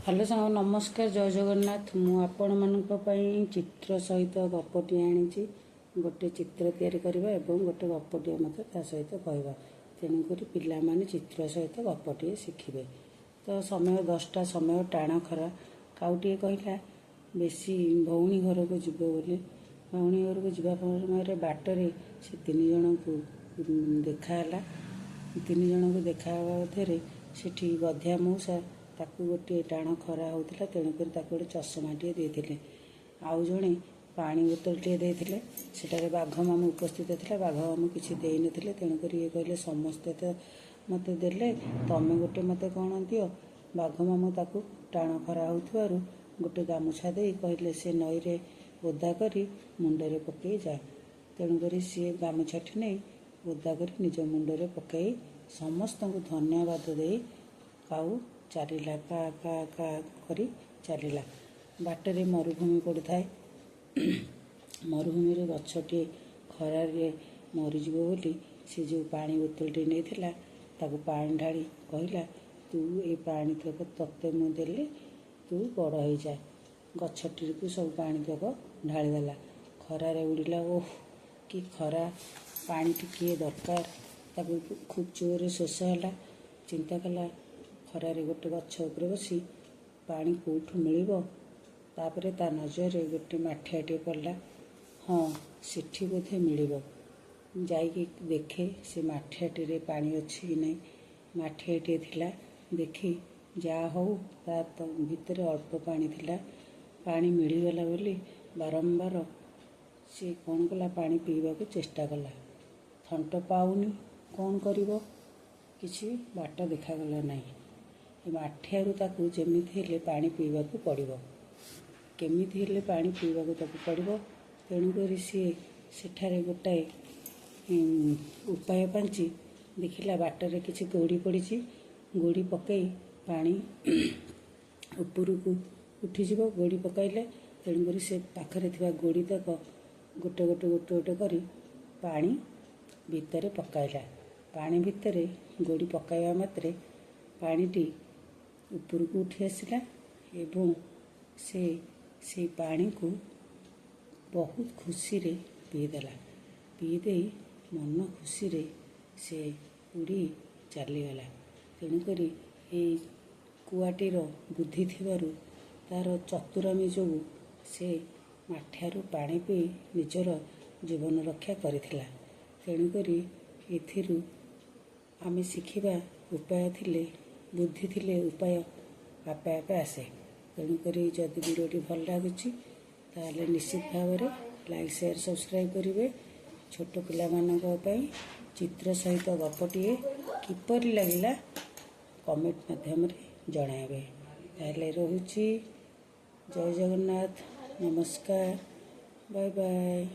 Hello सांग नमस्कार जय जगन्नाथ मु आपण मानक पई चित्र सहित गपटी आनी गोटे चित्र तैयारी करबा एवं गोटे गपटी मते ता सहित कहबा तेणुक पिला माने चित्र सहित गपटी शिखिबे। तो समय 10टा समय टाण खरा काउटी कहला बेसी भौणी घर को जीव बोली भौणी घर को जीवा समय बाटरे से 3 जन को देखाला 3 जन को देखा मध्य सेठी गधिया मौसा ताकू गोटे टाण खरा होता तेणुक गोटे चषमाटे देते आउ जड़े पानी बोतलटे देते सेटारे बाघ मामू उपस्थित था बाघ मामू किसी दे नथिले तेणुक ये कहले समस्ते तो मत देले तमें गोटे मत कौन दियो बाघ मामू ताकू टाण खरा होथुवारु गोटे गामुछा दे कहले से नई रे ओदा करी मुंडरे पकई जा तेणुक सी गामुछाटी नहीं ओदा कर निज मुंडरे पकई समस्त को धन्यवाद दे काऊ चलिला का का का करी चलिला बाटरे मरुभूमि पड़ी थाए मरुभूमि गछटे खरार मरीज बोली से जो पानी बोतलटे नहीं ताकू पानी ढाड़ी कहला तू ए पानी तक तत्ते मुदेले तू बड़ हो जा गछटी को सब पानी तक ढालीदेला खरारे उड़िला ओह कि खरा पानी टिके दरकार ताकू खूब जोर शोष है चिंता कला खरारे गोटे गछ उपर बसी पानी कौठू मिल तापर ता नजर गोटे माठियाटे पड़ा हाँ सेठी बोधे मिल जाइए देखे से माठियाटे पानी अच्छी कि नहीं माठियाटे थिला देखी जा हो ता भितर अल्प पानी थिला पानी मिलगला बोली बारंबार सी कौन कला पानी पीवा को चेष्टा कला थंट पाऊनी कौन करिवो किसी बाट देखागला नहीं माठियारू ताकू जेमिति हेले पानी पीवा को पड़िबो केमिति हेले पानी पीवा को ताकू पड़िबो तेणुक सी सेठारे गोटाए उपाय पांची देखिला बाटरे किसी गोड़ी पड़ी गोड़ी पकई पानी उपरकू उठीଯିव गोड़ी पकईले तेणुक से पाखरे थिबा गोड़ी तक गोटे गोटे गोटे गोटे करी पानी भितर पकाइला पानी भितर गोड़ी पकाइबा मात्रे पानीटी ऊपर को उठी आसला एवं से पानी को बहुत खुशी रे पीदेला पीदे मन खुशी रे से उड़ी चलीगला तेणुक कुआटीर बुद्धि थिबारु तार चतुरामी जो से माठियारू पानी पी निजर जीवन रक्षा करिथिला तेणुक एथिरु आमे शिखिबा उपाय थिले बुद्धि थिले उपाय आपे आपे आसे तेणुक जदि वीडियोटी भल लगुच ताले निश्चित भाव में लाइक शेयर सब्सक्राइब करेंगे छोट पिला चित्र सहित गपटे किपर लगिला कमेंट माध्यम जनइबे ताले रहुची जय जगन्नाथ नमस्कार बाय बाय।